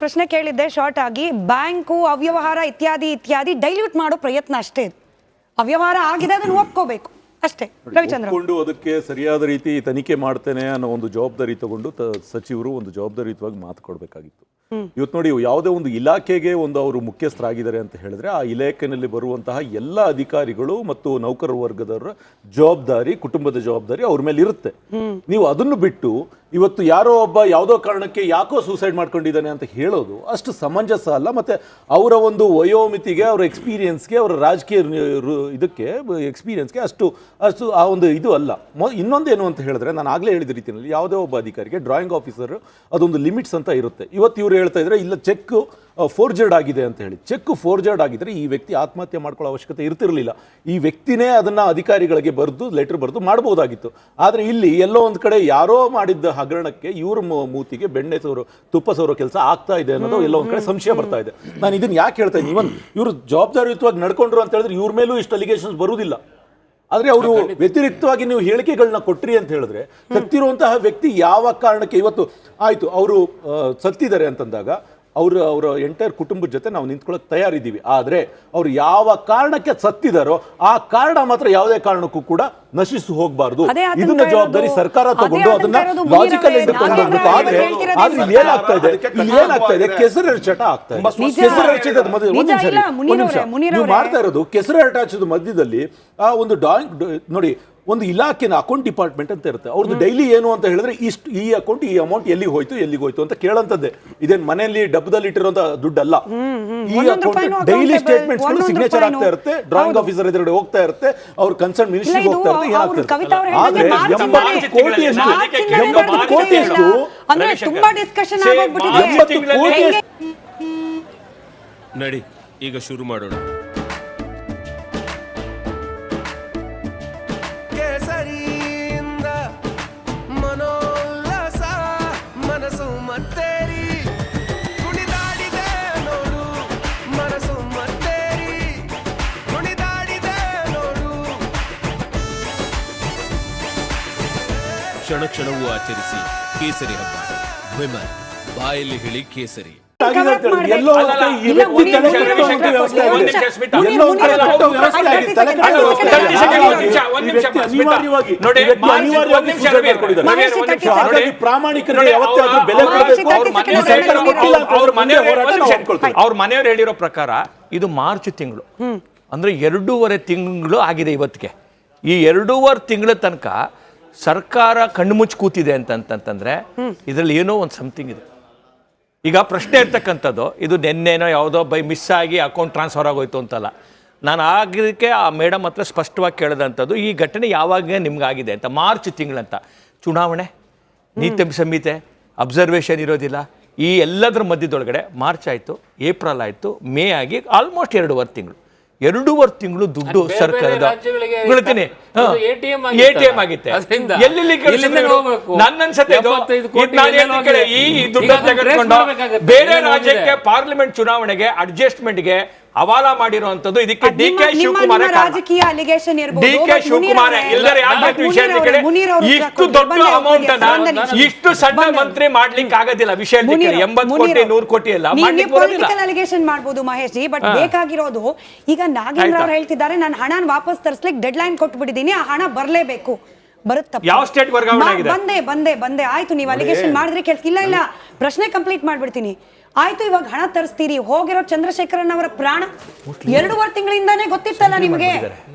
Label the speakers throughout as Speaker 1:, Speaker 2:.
Speaker 1: ಪ್ರಶ್ನೆ ಕೇಳಿದ್ದೆ ಶಾರ್ಟ್ ಆಗಿ. ಬ್ಯಾಂಕು ಅವ್ಯವಹಾರ ಇತ್ಯಾದಿ ಡೈಲ್ಯೂಟ್ ಮಾಡೋ ಪ್ರಯತ್ನ ಅಷ್ಟೇ. ಅವ್ಯವಹಾರ ಆಗಿದೆ, ಅದನ್ನು ಒಪ್ಕೋಬೇಕು ಅಷ್ಟೇ. ರವಿಚಂದ್ರ
Speaker 2: ಅದಕ್ಕೆ ಸರಿಯಾದ ರೀತಿ ತನಿಖೆ ಮಾಡ್ತೇನೆ ಅನ್ನೋ ಒಂದು ಜವಾಬ್ದಾರಿ ತಗೊಂಡು ಸಚಿವರು ಒಂದು ಜವಾಬ್ದಾರಿಯುತವಾಗಿ ಮಾತು ಕೊಡಬೇಕಾಗಿತ್ತು. ಇವತ್ತು ನೋಡಿ, ಯಾವುದೇ ಒಂದು ಇಲಾಖೆಗೆ ಒಂದು ಅವರು ಮುಖ್ಯಸ್ಥರಾಗಿದ್ದಾರೆ ಅಂತ ಹೇಳಿದ್ರೆ ಆ ಇಲಾಖೆಯಲ್ಲಿ ಬರುವಂತಹ ಎಲ್ಲ ಅಧಿಕಾರಿಗಳು ಮತ್ತು ನೌಕರ ವರ್ಗದವರ ಜವಾಬ್ದಾರಿ, ಕುಟುಂಬದ ಜವಾಬ್ದಾರಿ ಅವ್ರ ಮೇಲೆ ಇರುತ್ತೆ. ನೀವು ಅದನ್ನು ಬಿಟ್ಟು ಇವತ್ತು ಯಾರೋ ಒಬ್ಬ ಯಾವುದೋ ಕಾರಣಕ್ಕೆ ಯಾಕೋ ಸೂಸೈಡ್ ಮಾಡ್ಕೊಂಡಿದ್ದಾನೆ ಅಂತ ಹೇಳೋದು ಅಷ್ಟು ಸಮಂಜಸ ಅಲ್ಲ. ಮತ್ತೆ ಅವರ ಒಂದು ವಯೋಮಿತಿಗೆ, ಅವರ ಎಕ್ಸ್ಪೀರಿಯನ್ಸ್ಗೆ, ಅವರ ರಾಜಕೀಯ ಇದಕ್ಕೆ ಎಕ್ಸ್ಪೀರಿಯನ್ಸ್ಗೆ ಅಷ್ಟು ಆ ಒಂದು ಇದು ಅಲ್ಲ. ಇನ್ನೊಂದೇನು ಅಂತ ಹೇಳಿದ್ರೆ, ನಾನು ಆಗಲೇ ಹೇಳಿದ ರೀತಿಯಲ್ಲಿ ಯಾವುದೇ ಒಬ್ಬ ಅಧಿಕಾರಿಗೆ ಡ್ರಾಯಿಂಗ್ ಆಫೀಸರ್ ಅದೊಂದು ಲಿಮಿಟ್ಸ್ ಅಂತ ಇರುತ್ತೆ. ಇವತ್ತು ಇವರು ಹೇಳ್ತಾ ಇದ್ರೆ ಇಲ್ಲ ಚೆಕ್ ಫೋರ್ಜರ್ಡ್ ಆಗಿದೆ ಅಂತ ಹೇಳಿ. ಚೆಕ್ ಫೋರ್ಜರ್ಡ್ ಆಗಿದ್ರೆ ಈ ವ್ಯಕ್ತಿ ಆತ್ಮಹತ್ಯೆ ಮಾಡ್ಕೊಳ್ಳೋ ಅವಶ್ಯಕತೆ ಇರ್ತಿರಲಿಲ್ಲ. ಈ ವ್ಯಕ್ತಿನೇ ಅದನ್ನ ಅಧಿಕಾರಿಗಳಿಗೆ ಲೆಟರ್ ಬರೆದು ಮಾಡಬಹುದಾಗಿತ್ತು. ಆದರೆ ಇಲ್ಲಿ ಎಲ್ಲೋ ಒಂದು ಕಡೆ ಯಾರೋ ಮಾಡಿದ್ದ ಹಗರಣಕ್ಕೆ ಇವ್ರ ಮೂತಿಗೆ ಬೆಣ್ಣೆ ತುಪ್ಪ ಸೋರೋ ಕೆಲಸ ಆಗ್ತಾ ಇದೆ ಅನ್ನೋದು ಎಲ್ಲೋ ಒಂದು ಕಡೆ ಸಂಶಯ ಬರ್ತಾ ಇದೆ. ನಾನು ಇದನ್ನ ಯಾಕೆ ಹೇಳ್ತಾ ಇದ್ದೀನಿ, ಇವರು ಜವಾಬ್ದಾರಿಯುತವಾಗಿ ನಡ್ಕೊಂಡ್ರು ಅಂತ ಹೇಳಿದ್ರೆ ಇವ್ರ ಮೇಲೂ ಇಷ್ಟು ಅಲಿಗೇಷನ್ಸ್ ಬರುವುದಿಲ್ಲ. ಆದ್ರೆ ಅವರು ವ್ಯತಿರಿಕ್ತವಾಗಿ ನೀವು ಹೇಳಿಕೆಗಳನ್ನ ಕೊಟ್ರಿ ಅಂತ ಹೇಳಿದ್ರೆ, ಸತ್ತಿರುವಂತಹ ವ್ಯಕ್ತಿ ಯಾವ ಕಾರಣಕ್ಕೆ ಇವತ್ತು ಆಯ್ತು ಅವರು ಸತ್ತಿದ್ದಾರೆ ಅಂತಂದಾಗ ಅವರ ಎಂಟೈರ್ ಕುಟುಂಬದ ಜೊತೆ ನಾವು ನಿಂತ್ಕೊಳ್ಳೋಕೆ ತಯಾರಿದ್ದೀವಿ. ಆದರೆ ಅವ್ರು ಯಾವ ಕಾರಣಕ್ಕೆ ಸತ್ತಿದಾರೋ ಆ ಕಾರಣ ಮಾತ್ರ ಯಾವುದೇ ಕಾರಣಕ್ಕೂ ಕೂಡ ನಶಿಸಿ ಹೋಗಬಾರ್ದು. ಇದನ್ನ ಜವಾಬ್ದಾರಿ ಸರ್ಕಾರ ತಗೊಂಡು ಅದನ್ನ ಲಾಜಿಕಲ್ ಇಟ್ಕೊಂಡು ಹೋಗ್ಬೇಕು. ಆದ್ರೆ ಇಲ್ಲಿ ಏನಾಗ್ತಾ ಇದೆ ಕೆಸರೆರಚಾಟ ಆಗ್ತಾ ಇದೆ. ಕೆಸರೆರಚಿದ ನೀವು ಮಾಡ್ತಾ ಇರೋದು ಕೆಸರೆರಚಾಟದ ಮಧ್ಯದಲ್ಲಿ ಆ ಒಂದು ನೋಡಿ, ಒಂದು ಇಲಾಖೆನ ಅಕೌಂಟ್ ಡಿಪಾರ್ಟ್ಮೆಂಟ್ ಅಂತ ಇರುತ್ತೆ. ಅವ್ರದ್ದು ಡೈಲಿ ಏನು ಅಂತ ಹೇಳಿದ್ರೆ ಇಷ್ಟು ಈ ಅಕೌಂಟ್ ಈ ಅಮೌಂಟ್ ಎಲ್ಲಿಗೆ ಹೋಯ್ತು ಅಂತ ಕೇಳಂತದ್ದೇ. ಇದೇನು ಮನೆಯಲ್ಲಿ ಡಬ್ಬದಲ್ಲಿ ಇಟ್ಟಿರುವಂತ ದುಡ್ಡಲ್ಲ. ಈ ಅಕೌಂಟ್ ಡೈಲಿ ಸ್ಟೇಟ್ಮೆಂಟ್ಸ್ ಸಿಗ್ನೇಚರ್ ಆಗ್ತಾ ಇರುತ್ತೆ, ಡ್ರಾಯಿಂಗ್ ಆಫೀಸರ್ ಎದುರುಗಡೆ ಹೋಗ್ತಾ ಇರುತ್ತೆ, ಅವ್ರ ಕನ್ಸರ್ನ್ ಮಿನಿಸ್ಟ್ರಿಗೆ ಹೋಗ್ತಾ ಇರುತ್ತೆ, ಏನಾಗ್ತಾ ಇರುತ್ತೆ. ಆದ್ರೆ 80 ಕೋಟಿ ಎಷ್ಟು
Speaker 3: ನಡಿ ಈಗ ಶುರು ಮಾಡೋಣ. ಕ್ಷಣ ಕ್ಷಣವೂ ಆಚರಿಸಿ ಕೇಸರಿ ಹಬ್ಬ. ವಿಮಲ್ ಬಾಯಲ್ಲಿ ಹೇಳಿ ಕೇಸರಿ.
Speaker 4: ಅವ್ರ ಮನೆಯವರು ಹೇಳಿರೋ ಪ್ರಕಾರ ಇದು ಮಾರ್ಚ್ ತಿಂಗಳು, ಅಂದ್ರೆ 2.5 ತಿಂಗಳು ಆಗಿದೆ ಇವತ್ತಿಗೆ. ಈ 2.5 ತಿಂಗಳ ತನಕ ಸರ್ಕಾರ ಕಣ್ಣು ಮುಚ್ಚಿ ಕೂತಿದೆ ಅಂತಂತಂದ್ರೆ ಇದರಲ್ಲಿ ಏನೋ ಒಂದು ಸಮಥಿಂಗ್ ಇದೆ. ಈಗ ಪ್ರಶ್ನೆ ಇರ್ತಕ್ಕಂಥದ್ದು, ಇದು ನೆನ್ನೆನೋ ಯಾವುದೋ ಮಿಸ್ ಆಗಿ ಅಕೌಂಟ್ ಟ್ರಾನ್ಸ್ಫರ್ ಆಗೋಯ್ತು ಅಂತಲ್ಲ. ನಾನು ಆಗಿದ್ದಕ್ಕೆ ಆ ಮೇಡಮ್ ಹತ್ರ ಸ್ಪಷ್ಟವಾಗಿ ಕೇಳಿದಂಥದ್ದು, ಈ ಘಟನೆ ಯಾವಾಗ ನಿಮ್ಗಾಗಿದೆ ಅಂತ. ಮಾರ್ಚ್ ತಿಂಗಳಂತ ಚುನಾವಣೆ, ನೀತಿ ಸಂಹಿತೆ, ಅಬ್ಸರ್ವೇಷನ್ ಇರೋದಿಲ್ಲ. ಈ ಎಲ್ಲದರ ಮಧ್ಯದೊಳಗಡೆ ಮಾರ್ಚ್ ಆಯಿತು, ಏಪ್ರಿಲ್ ಆಯಿತು, ಮೇ ಆಗಿ ಆಲ್ಮೋಸ್ಟ್ 2.5 ತಿಂಗಳು. 2.5 ತಿಂಗಳು ದುಡ್ಡು ಸರ್ಕಾರದ ಎಟಿಎಂ ಆಗಿತ್ತೆ. ಬೇರೆ ರಾಜ್ಯಕ್ಕೆ ಪಾರ್ಲಿಮೆಂಟ್ ಚುನಾವಣೆಗೆ ಅಡ್ಜಸ್ಟ್ಮೆಂಟ್ಗೆ ಹವಾಲ ಮಾಡಿರುವಂತದ್ದು. ಇದಕ್ಕೆ ಡಿ ಕೆ ಶಿವಕುಮಾರ್ ಇಷ್ಟು ದೊಡ್ಡ ಅಮೌಂಟ್ ಅನ್ನ ಇಷ್ಟು ಸಣ್ಣ ಮಂತ್ರಿ ಮಾಡ್ಲಿಕ್ಕೆ ಆಗೋದಿಲ್ಲ. ವಿಷಯ 80 ಕೋಟಿ 100 ಕೋಟಿ ಎಲ್ಲ
Speaker 1: ಅಲಿಗೇಷನ್ ಮಾಡಬಹುದು ಮಹೇಶ್ ಜಿ. ಬಟ್ ಬೇಕಾಗಿರೋದು, ಈಗ ನಾಗೇಂದ್ರ ಅವರು ಹೇಳ್ತಿದ್ದಾರೆ, ನಾನು ಹಣ ವಾಪಸ್ ತರಿಸ್ಲಿಕ್ಕೆ ಡೆಡ್ ಲೈನ್ ಕೊಟ್ಬಿಟ್ಟಿದ್ದೀನಿ, ಆ ಹಣ ಬರ್ಲೇಬೇಕು.
Speaker 4: ಯಾವ ಸ್ಟೇಟ್ ವರ್ಗಾವಣೆ ಆಗಿದೆ?
Speaker 1: ಬಂದೆ ಆಯ್ತು. ನೀವು ಅಲಿಗೇಷನ್ ಮಾಡಿದ್ರೆ ಕೆಲ್ಸ ಇಲ್ಲ, ಪ್ರಶ್ನೆ ಕಂಪ್ಲೀಟ್ ಮಾಡ್ಬಿಡ್ತೀನಿ. ಆಯ್ತು, ಇವಾಗ ಹಣ ತರಿಸ್ತೀರಿ. ಹೋಗಿರೋ ಚಂದ್ರಶೇಖರನ್ ಅವರ ಪ್ರಾಣ 2.5 ತಿಂಗಳಿಂದಾನೇ ಗೊತ್ತಿತ್ತಲ್ಲ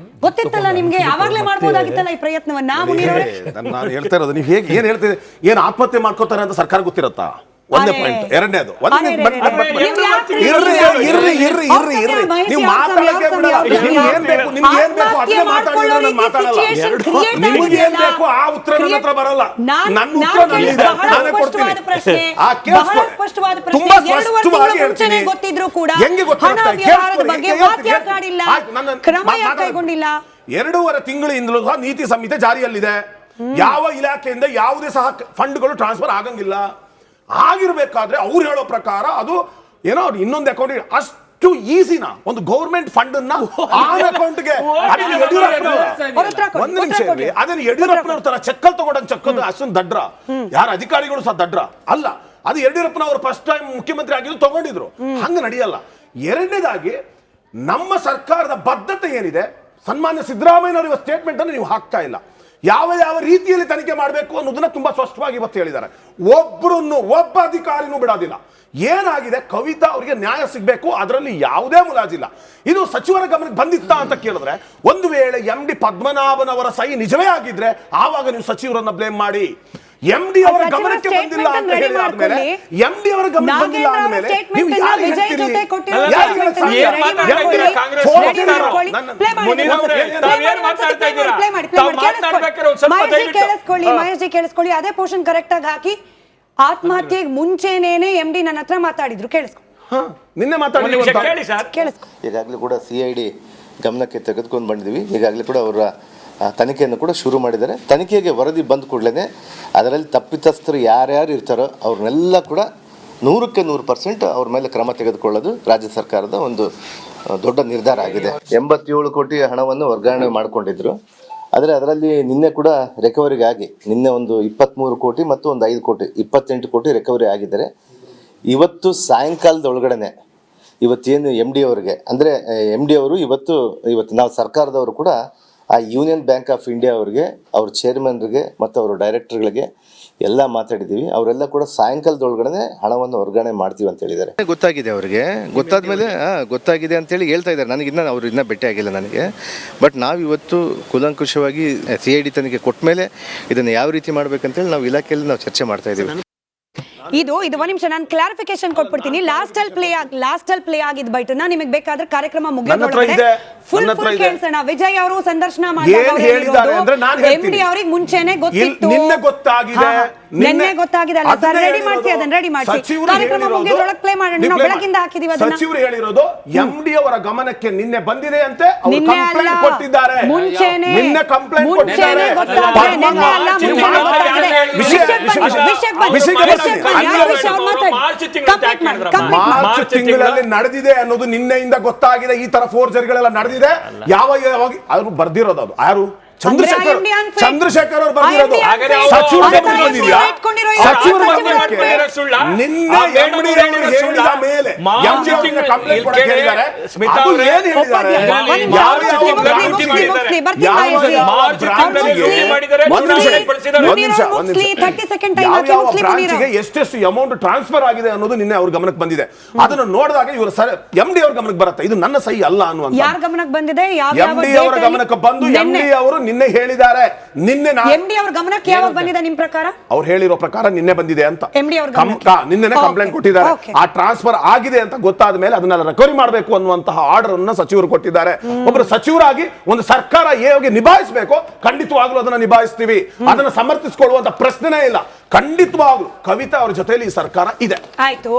Speaker 1: ನಿಮ್ಗೆ, ಅವಾಗ್ಲೇ ಮಾಡ್ಬೋದಾಗಿತ್ತಲ್ಲ ಈ ಪ್ರಯತ್ನವನ್ನ.
Speaker 5: ನಾನು ಹೇಳ್ತಾ ಇರೋದು, ನೀವು ಹೇಗೆ ಏನ್ ಹೇಳ್ತೀರಿ, ಏನ್ ಆತ್ಮಹತ್ಯೆ ಮಾಡ್ಕೋತಾರೆ ಅಂತ ಸರ್ಕಾರ ಗೊತ್ತಿರತ್ತಾ? ಒಂದೇ ಪಾಯಿಂಟ್. ಎರಡನೇದು, ನೀವು ಮಾತಾಡಕ್ಕೆ ಬಿಡಲ್ಲ. ಏನ್ ಬೇಕು, ನಿಮ್ಗೆ ಏನ್ ಬೇಕು ಅದನ್ನೇ ಮಾತಾಡಿದ್ರೆ ನಾನು ಮಾತಾಡಲ್ಲ. ನಿಮ್ಗೆ ಏನ್ ಬೇಕು ಆ ಉತ್ತರ ನನ್ನ ಹತ್ರ ಬರಲ್ಲ. ನನ್ನ ಉತ್ತರ ನನ್ನಿದೆ, ನಾನೇ ಕೊಡ್ತೀನಿ. ಆ ಕೇಸ್ ತುಂಬಾ ಸ್ಪಷ್ಟವಾಗಿ ಹೇಳ್ತೀನಿ. ಹೆಂಗೆ ಗೊತ್ತಿರುತ್ತೆ? 2.5 ತಿಂಗಳಿಂದಲೂ ಸಹ ನೀತಿ ಸಂಹಿತೆ ಜಾರಿಯಲ್ಲಿದೆ. ಯಾವ ಇಲಾಖೆಯಿಂದ ಯಾವುದೇ ಸಹ ಫಂಡ್ಗಳು ಟ್ರಾನ್ಸ್ಫರ್ ಆಗಂಗಿಲ್ಲ. ಆಗಿರ್ಬೇಕಾದ್ರೆ ಅವ್ರು ಹೇಳೋ ಪ್ರಕಾರ ಅದು ಏನೋ ಇನ್ನೊಂದು ಅಕೌಂಟ್ ಅಷ್ಟು ಈಸಿನ ಒಂದು ಗೌರ್ಮೆಂಟ್ ಫಂಡ್ ಅನ್ನ ಅಕೌಂಟ್ಗೆ ಒಂದು ನಿಮಿಷ ಅದನ್ನ ಯಡಿಯೂರಪ್ಪನವ್ರ ತರ ಚೆಕ್ಕಲ್ ತಗೊಂಡ ಚೆಕ್ಕಲ್ ಅಷ್ಟೊಂದು ದಡ್ರ ಯಾರ ಅಧಿಕಾರಿಗಳು ಸಹ ದಡ್ರ ಅಲ್ಲ. ಅದು ಯಡಿಯೂರಪ್ಪನವರು ಫಸ್ಟ್ ಟೈಮ್ ಮುಖ್ಯಮಂತ್ರಿ ಆಗಿದ್ದು ತಗೊಂಡಿದ್ರು. ಹಂಗ ನಡೆಯಲ್ಲ. ಎರಡನೇದಾಗಿ ನಮ್ಮ ಸರ್ಕಾರದ ಬದ್ಧತೆ ಏನಿದೆ, ಸನ್ಮಾನ್ಯ ಸಿದ್ದರಾಮಯ್ಯನವರು ಇವತ್ತು ಸ್ಟೇಟ್ಮೆಂಟ್ ಅನ್ನು ನೀವು ಹಾಕ್ತಾ ಇಲ್ಲ. ಯಾವ ರೀತಿಯಲ್ಲಿ ತನಿಖೆ ಮಾಡಬೇಕು ಅನ್ನೋದನ್ನ ತುಂಬಾ ಸ್ಪಷ್ಟವಾಗಿ ಇವತ್ತು ಹೇಳಿದ್ದಾರೆ. ಒಬ್ಬ ಅಧಿಕಾರಿನೂ ಬಿಡೋದಿಲ್ಲ. ಏನಾಗಿದೆ, ಕವಿತಾ ಅವರಿಗೆ ನ್ಯಾಯ ಸಿಗಬೇಕು, ಅದರಲ್ಲಿ ಯಾವುದೇ ಮುಲಾಜಿಲ್ಲ. ಇದು ಸಚಿವರ ಗಮನಕ್ಕೆ ಬಂದಿತ್ತಾ ಅಂತ ಕೇಳಿದ್ರೆ, ಒಂದು ವೇಳೆ MD ಪದ್ಮನಾಭನವರ ಸಹಿ ನಿಜವೇ ಆಗಿದ್ರೆ ಆವಾಗ ನೀವು ಸಚಿವರನ್ನ ಬ್ಲೇಮ್ ಮಾಡಿ. MD ಅವರ ಗಮನಕ್ಕೆ ಬಂದಿಲ್ಲ ಅಂತ ಹೇಳಿದ್ಮೇಲೆ, MD ಅವರ ಗಮನಕ್ಕೆ ಬಂದಿಲ್ಲ ಅಂದಮೇಲೆ ನೀವು ಯಾರಿಗೆ ಹೇಳ್ತೀರಿ?
Speaker 1: ಕೇಳಿಸ್ಕೊಳ್ಳಿ, ಅದೇ ಪೋರ್ಷನ್ ಕರೆಕ್ಟ್ ಆಗಿ ಹಾಕಿ. ಆತ್ಮಹತ್ಯೆಗೆ ಮುಂಚೆನೇನೆ MD ನನ್ನ ಹತ್ರ ಮಾತಾಡಿದ್ರು, ಕೇಳಿಸ್ಕೊ.
Speaker 5: ನಿನ್ನೆ ಮಾತಾಡಿ
Speaker 1: ಕೇಳಿಸ್ಕೊ.
Speaker 6: ಈಗಾಗಲೇ ಕೂಡ CID ಗಮನಕ್ಕೆ ತೆಗೆದುಕೊಂಡು ಬಂದಿದ್ದೀವಿ. ಈಗಾಗಲೇ ಕೂಡ ಅವರ ತನಿಖೆಯನ್ನು ಕೂಡ ಶುರು ಮಾಡಿದ್ದಾರೆ. ತನಿಖೆಗೆ ವರದಿ ಬಂದ ಕೂಡಲೇ ಅದರಲ್ಲಿ ತಪ್ಪಿತಸ್ಥರು ಯಾರ್ಯಾರು ಇರ್ತಾರೋ ಅವ್ರನ್ನೆಲ್ಲ ಕೂಡ 100% ಅವ್ರ ಮೇಲೆ ಕ್ರಮ ತೆಗೆದುಕೊಳ್ಳೋದು ರಾಜ್ಯ ಸರ್ಕಾರದ ಒಂದು ದೊಡ್ಡ ನಿರ್ಧಾರ ಆಗಿದೆ. 87 ಕೋಟಿ ಹಣವನ್ನು ವರ್ಗಾವಣೆ ಮಾಡಿಕೊಂಡಿದ್ರು. ಆದರೆ ಅದರಲ್ಲಿ ನಿನ್ನೆ ಕೂಡ ರಿಕವರಿಗೆ ಆಗಿ ನಿನ್ನೆ ಒಂದು 23 ಕೋಟಿ ಮತ್ತು ಒಂದು 5 ಕೋಟಿ 28 ಕೋಟಿ ರಿಕವರಿ ಆಗಿದ್ದಾರೆ. ಇವತ್ತು ಸಾಯಂಕಾಲದ ಒಳಗಡೆ ಇವತ್ತೇನು MD ಅವರಿಗೆ ಅಂದರೆ MD ಅವರು ಇವತ್ತು ನಾವು ಸರ್ಕಾರದವರು ಕೂಡ ಆ ಯೂನಿಯನ್ ಬ್ಯಾಂಕ್ ಆಫ್ ಇಂಡಿಯಾ ಅವರಿಗೆ, ಅವ್ರ ಚೇರ್ಮನ್ರಿಗೆ ಮತ್ತು ಅವ್ರ ಡೈರೆಕ್ಟರ್ಗಳಿಗೆ ಎಲ್ಲ ಮಾತಾಡಿದ್ದೀವಿ. ಅವರೆಲ್ಲ ಕೂಡ ಸಾಯಂಕಾಲದೊಳಗಡೆ ಹಣವನ್ನು ವರ್ಗಾವಣೆ ಮಾಡ್ತೀವಿ ಅಂತ ಹೇಳಿದ್ದಾರೆ. ಗೊತ್ತಾಗಿದೆ ಅವರಿಗೆ, ಗೊತ್ತಾದ್ಮೇಲೆ ಗೊತ್ತಾಗಿದೆ ಅಂತೇಳಿ ಹೇಳ್ತಾ ಇದ್ದಾರೆ. ನನಗಿನ್ನ ಅವ್ರು ಇನ್ನೂ ಭೇಟಿ ಆಗಿಲ್ಲ ನನಗೆ. ಬಟ್ ನಾವು ಇವತ್ತು ಕೂಲಂಕುಷವಾಗಿ CID ತನಿಖೆ ಕೊಟ್ಟ ಮೇಲೆ ಇದನ್ನು ಯಾವ ರೀತಿ ಮಾಡ್ಬೇಕಂತೇಳಿ ನಾವು ಇಲಾಖೆಯಲ್ಲಿ ನಾವು ಚರ್ಚೆ ಮಾಡ್ತಾ ಇದ್ದೀವಿ.
Speaker 1: ಇದು ಒಂದು ನಿಮಿಷ ನಾನು ಕ್ಲಾರಿಫಿಕೇಶನ್ ಕೊಟ್ಬಿಡ್ತೀನಿ. ಲಾಸ್ಟ್ ಅಲ್ಲಿ ಪ್ಲೇ ಆಗಿದ್ ಬೈಟನ್ನ ನಿಮಗೆ ಬೇಕಾದ್ರೆ ಕಾರ್ಯಕ್ರಮ ಮುಗಿಯೋದ್ರೊಳಗೆ ಫುಲ್ ಕೇಳಿಸೋಣ. ವಿಜಯ್ ಅವರು ಸಂದರ್ಶನ MD ಅವರಿಗೆ ಮುಂಚೆನೆ ಗೊತ್ತಿತ್ತು, ನಿನ್ನೆ ಗೊತ್ತಾಗಿದೆ ಅಲ್ಲ ಸರ್? ರೆಡಿ ಮಾಡಿಸಿ, ಅದನ್ನ ರೆಡಿ ಮಾಡಿಸಿ, ಕಾರ್ಯಕ್ರಮ ಮುಗಿಯೋದ್ರೊಳಗೆ ಪ್ಲೇ ಮಾಡೋಣ. ನಾವು ಬೆಳಗಿಂದ ಹಾಕಿದೀವಿ ಅದನ್ನ.
Speaker 5: ಸಚಿವರು ಹೇಳಿರೋದು MD ಅವರ ಗಮನಕ್ಕೆ ನಿನ್ನೆ ಬಂದಿದೆ ಅಂತೆ, ಅವರು ಕಂಪ್ಲೇಂಟ್ ಕೊಟ್ಟಿದ್ದಾರೆ.
Speaker 1: ಮುಂಚೆನೆ
Speaker 5: ಕಂಪ್ಲೇಂಟ್ ಕೊಟ್ಟಿದ್ದಾರೆ. ಮಾರ್ಚ್ ತಿಂಗಳಲ್ಲಿ ನಡೆದಿದೆ ಅನ್ನೋದು ನಿನ್ನೆಯಿಂದ ಗೊತ್ತಾಗಿದೆ. ಈ ತರ ಫೋರ್ಜರಿಗಳೆಲ್ಲ ನಡೆದಿದೆ. ಅವರು ಬರ್ದಿರೋದು, ಅದು ಯಾರು? ಚಂದ್ರಶೇಖರ್ ಅವರು ಬರ್ದಿರೋದು. ಸಚಿವರು ಬಂದಿದ್ಯಾ? ಸಚಿವರು ನಿನ್ನೆ MD ಅವರು ಹೇಳಿದ ಮೇಲೆ ಕಂಪ್ಲೇಂಟ್ ಕೊಡಕ್ಕೆ ಹೇಳಿದ್ದಾರೆ. ಅದು ಏನು ಹೇಳಿದ್ದಾರೆ? ಎಷ್ಟೆಷ್ಟು ಅಮೌಂಟ್ ಟ್ರಾನ್ಸ್ಫರ್ ಆಗಿದೆ ಅನ್ನೋದು ನಿನ್ನೆ ಅವ್ರ ಗಮನಕ್ಕೆ ಬಂದಿದೆ. ಅದನ್ನು ನೋಡಿದಾಗ ಇವರು MD ಅವ್ರ ಗಮನಕ್ಕೆ ಬರುತ್ತೆ, ಇದು ನನ್ನ ಸಹಿ ಅಲ್ಲ ಅನ್ನುವಂತ.
Speaker 1: ಯಾರ ಗಮನಕ್ಕೆ ಬಂದಿದೆ?
Speaker 5: MD ಅವರ ಗಮನಕ್ಕೆ ಬಂದು MD ಅವರು ನಿನ್ನೆ ಹೇಳಿದ್ದಾರೆ. ನಿನ್ನೆ
Speaker 1: MD ಅವರ ಗಮನಕ್ಕೆ ಯಾವಾಗ ಬಂದಿದೆ ನಿಮ್ಮ ಪ್ರಕಾರ?
Speaker 5: ಅವ್ರು ಹೇಳಿರೋ ಪ್ರಕಾರ ನಿನ್ನೆ ಬಂದಿದೆ ಅಂತ.
Speaker 1: MD ಅವರ
Speaker 5: ನಿನ್ನೆ ಕಂಪ್ಲೇಂಟ್ ಕೊಟ್ಟಿದ್ದಾರೆ. ಆ ಟ್ರಾನ್ಸ್ಫರ್ ಆಗಿದೆ ಅಂತ ಗೊತ್ತಾದ ಮೇಲೆ ಅದನ್ನೆಲ್ಲ ರಿಕವರಿ ಮಾಡಬೇಕು ಅನ್ನುವಂತಹ ಆರ್ಡರ್ ಅನ್ನ ಸಚಿವರು ಕೊಟ್ಟಿದ್ದಾರೆ. ಒಬ್ಬರು ಸಚಿವರಾಗಿ ಒಂದು ಸರ್ಕಾರ ಹೇಗೆ ನಿಭಾಯಿಸಬೇಕು, ಖಂಡಿತವಾಗ್ಲೂ ಅದನ್ನ ನಿಭಾಯಿಸ್ತೀವಿ. ಅದನ್ನ ಸಮರ್ಥಿಸಿಕೊಳ್ಳುವಂತ ಪ್ರಶ್ನೆನೇ ಇಲ್ಲ. ಖಂಡಿತವಾಗ್ಲೂ ಕವಿತಾ ಅವ್ರ ಜೊತೆಯಲ್ಲಿ ಈ ಸರ್ಕಾರ ಇದೆ.
Speaker 1: ಆಯ್ತು.